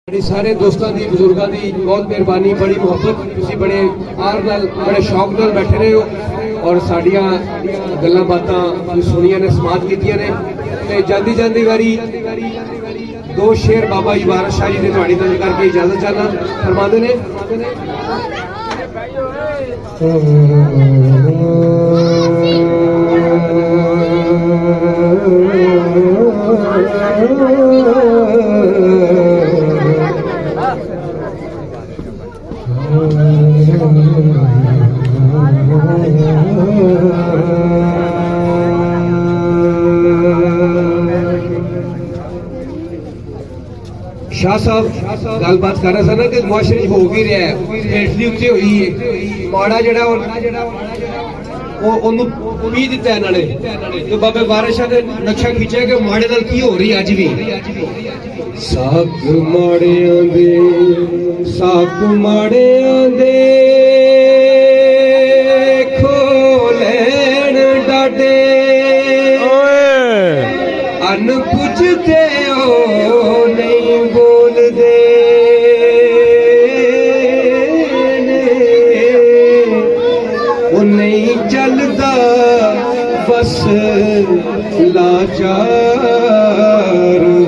सारे दोस्तों की बुजुर्गों की बहुत मेहरबानी, बड़ी मुहब्बत, तुसीं बड़े आर नाल बड़े शौक नाल बैठे रहे हो और साड़ियाँ गल्लां बातां सुनिया ने, समात कीतियां ने। ते जांदी जांदी वारी दो शेर बाबा जी वारस शाह जी ने तुहाडी नज़र करके इजाजत चाहना। फरमाते ने शाह साहब गलबात कर रहे थे ना कि मुआशरे हो भी रहा है, हेठली उत्ते हुई है, माड़ा जड़ा पी दिता इन्होंने। तो बाबे वारिस शाह ने नक्शा खींचा कि माड़े नाल की हो रही अज भी। साक माड़ियां दे साक माड़ियां दे खोलैण डाडे अन पुछदे ओ नहीं बोलदे ओ नहीं चलदा बस लाचार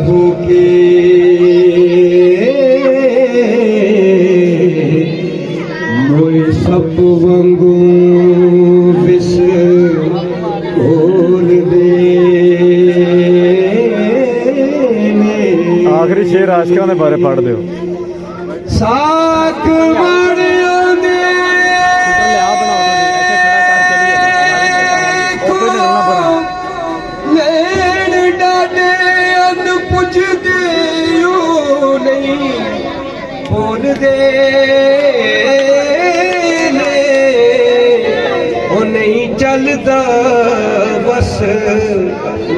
होके मोए सब वांगू विस बोल दे। आखिरी शेर आशिकां दे बारे पढ़ दिओ। साक माड़ियां दे लेण डाडे अन पुछदे ओ नहीं बोलदे ने ओ नहीं चलदा बस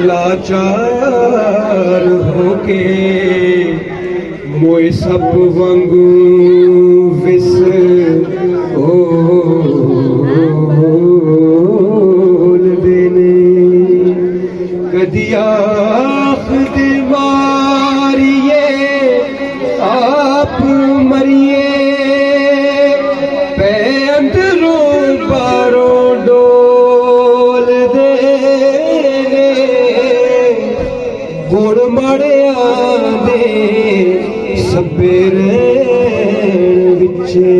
लाचार होके मोए सब वांगू विस बोलदे ने। कदी आखदी मारिए आप मरिए पै अंदरों बारों डोल दे गुण मड़ियां दे सब्बे रैण विचे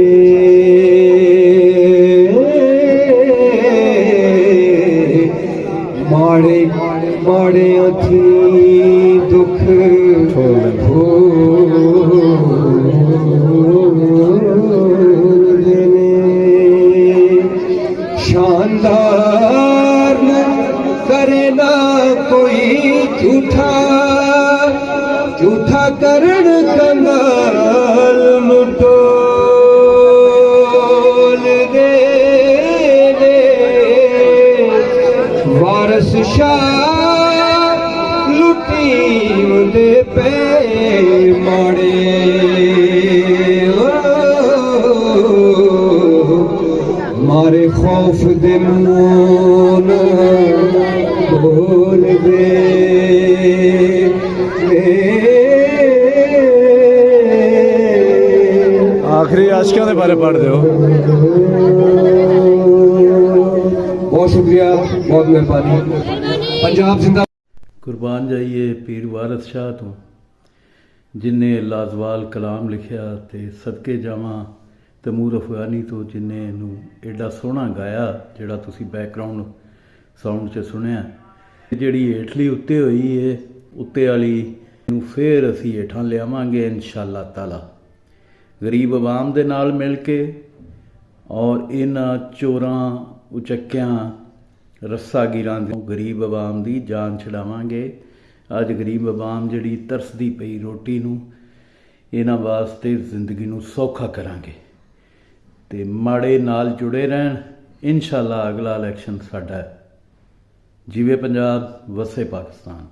माड़े माड़ियां थी दुख शानदार न करे ना कोई झूठा झूठा करण कंगाल नु टोल दे वारस शाह लुटी दे पे माड़े मारे खौफ दे मून बोल दे। आखिरी आशिकां दे बारे पढ़ दिओ। बहुत शुक्रिया, बहुत मेहरबानी। पंजाब जिंदा। कुर्बान जाइए पीर वारिस शाह तो जिन्हें लाजवाल कलाम लिखिया ते सदके जावां तैमूर अफगानी तो जिन्हें इनू एडा सोहना गाया जिहड़ा तुसी बैकग्राउंड साउंड च सुनिया। जिहड़ी हेठली उत्ते होई है उत्ते वाली नूं फिर असी हेठां लियावांगे इंशाअल्लाह ताला गरीब आवाम दे नाल मिल के और इन्हां चोरां उचक्कियां रस्सागिरां दे गरीब आवाम दी जान छड़ावांगे। अज गरीब आवाम जिहड़ी तरसदी पई रोटी नूं इन्हां वास्ते जिंदगी नूं सौखा करांगे ते माड़े नाल जुड़े रहन। इंशाअल्लाह अगला इलैक्शन साडा है। जीवे पंजाब, वसे पाकिस्तान।